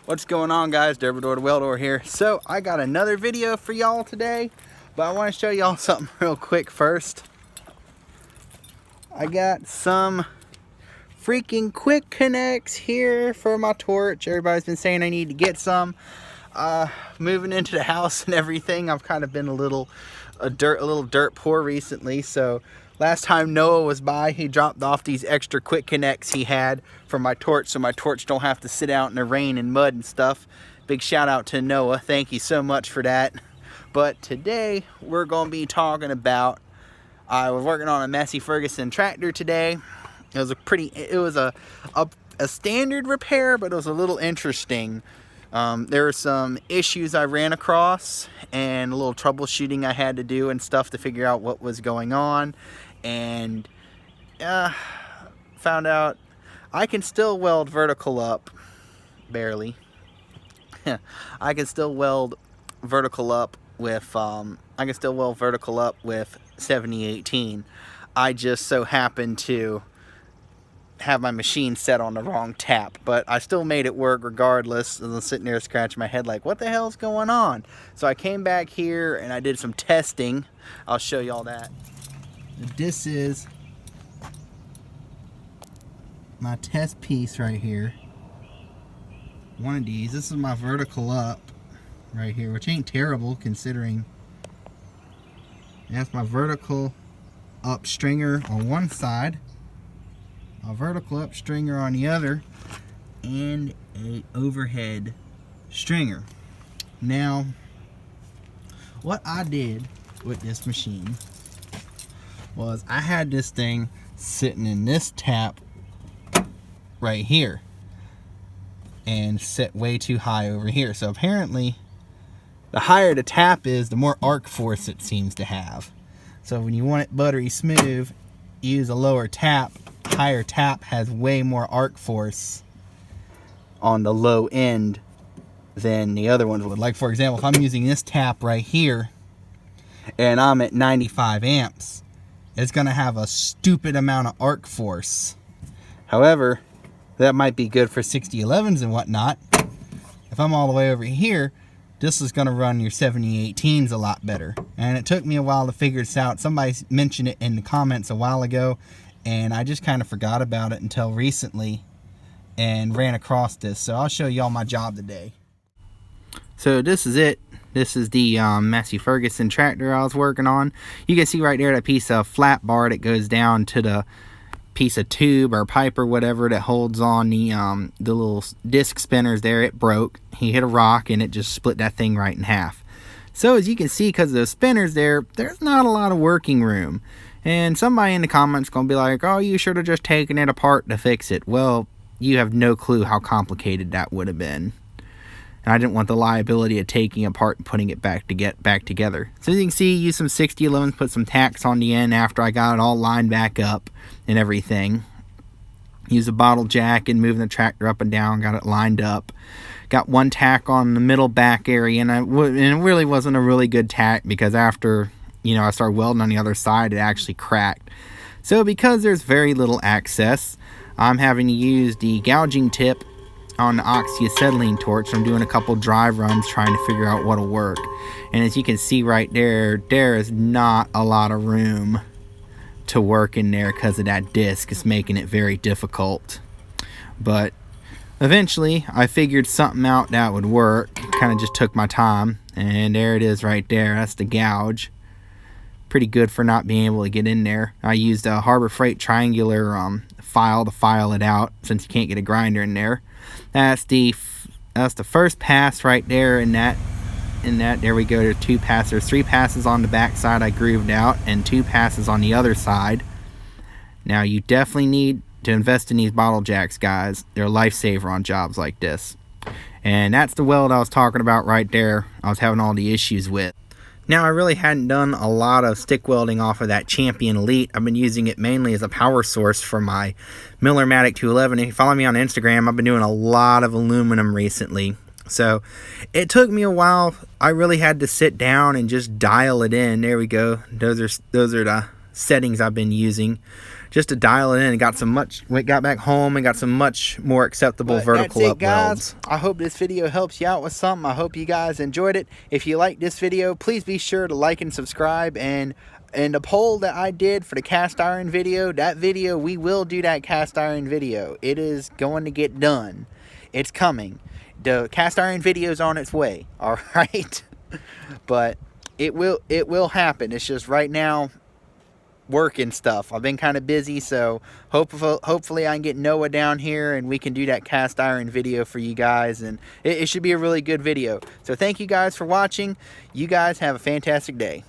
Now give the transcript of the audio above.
What's going on, guys? Derbador the Weldor here. So I got another video for y'all today, but I want to show y'all something real quick first. I got some freaking quick connects here for my torch. Everybody's been saying I need to get some. Moving into the house and everything, I've kind of been a little dirt poor recently. So last time Noah was by, he dropped off these extra quick connects he had for my torch, so my torch don't have to sit out in the rain and mud and stuff. Big shout out to Noah. Thank you so much for that. But today we're going to be talking about, I was working on a Massey Ferguson tractor today. It was a standard repair, but it was a little interesting. There were some issues I ran across and a little troubleshooting I had to do and stuff to figure out what was going on, and found out I can still weld vertical up, barely. I can still weld vertical up with 7018. I just so happened to have my machine set on the wrong tap, but I still made it work regardless. And I'm sitting there scratching my head like, what the hell's going on? So I came back here and I did some testing. I'll show y'all that. This is my test piece right here. One of these. This is my vertical up right here, which ain't terrible considering. That's my vertical up stringer on one side, a vertical up stringer on the other, and a overhead stringer. Now, what I did with this machine was I had this thing sitting in this tap right here and set way too high over here. So apparently the higher the tap is, the more arc force it seems to have. So when you want it buttery smooth, use a lower tap. Higher tap has way more arc force on the low end than the other ones would. Like, for example, if I'm using this tap right here and I'm at 95 amps, it's going to have a stupid amount of arc force. However, that might be good for 6011s and whatnot. If I'm all the way over here, this is going to run your 7018s a lot better. And it took me a while to figure this out. Somebody mentioned it in the comments a while ago, and I just kind of forgot about it until recently and ran across this. So I'll show y'all my job today. So this is it. This is the Massey Ferguson tractor I was working on. You can see right there that piece of flat bar that goes down to the piece of tube or pipe or whatever that holds on the little disc spinners there. It broke. He hit a rock and it just split that thing right in half. So as you can see, because of those spinners there's not a lot of working room. And somebody in the comments gonna be like, oh, you should have just taken it apart to fix it. Well, you have no clue how complicated that would have been. And I didn't want the liability of taking it apart and putting it back together. So as you can see, use some 6011s, put some tacks on the end after I got it all lined back up and everything. Use a bottle jack and moving the tractor up and down, got it lined up. Got one tack on the middle back area, and it really wasn't a really good tack because after I started welding on the other side, it actually cracked. So because there's very little access, I'm having to use the gouging tip on the oxyacetylene torch. I'm doing a couple drive runs trying to figure out what'll work. And as you can see right there is not a lot of room to work in there because of that disc. It's making it very difficult. But eventually I figured something out that would work. Kind of just took my time, and there it is right there. That's the gouge. Pretty good for not being able to get in there. I used a Harbor Freight triangular file to file it out since you can't get a grinder in there. That's the first pass right there. In that there we go. There's two passes. There's three passes on the back side I grooved out, and two passes on the other side. Now you definitely need to invest in these bottle jacks, guys. They're a lifesaver on jobs like this. And that's the weld I was talking about right there. I was having all the issues with. Now, I really hadn't done a lot of stick welding off of that Champion Elite. I've been using it mainly as a power source for my Miller-Matic 211. If you follow me on Instagram, I've been doing a lot of aluminum recently. So it took me a while. I really had to sit down and just dial it in. There we go. Those are the settings I've been using. just to dial it in, and got back home and got some much more acceptable vertical up welds. I hope this video helps you out with something. I hope you guys enjoyed it. If you like this video, please be sure to like and subscribe. And the poll that I did for the cast iron video, we will do that cast iron video. It is going to get done. It's coming. The cast iron video is on its way. All right, but it will happen. It's just right now work and stuff. I've been kind of busy, so hopefully I can get Noah down here and we can do that cast iron video for you guys, and it should be a really good video. So thank you guys for watching. You guys have a fantastic day.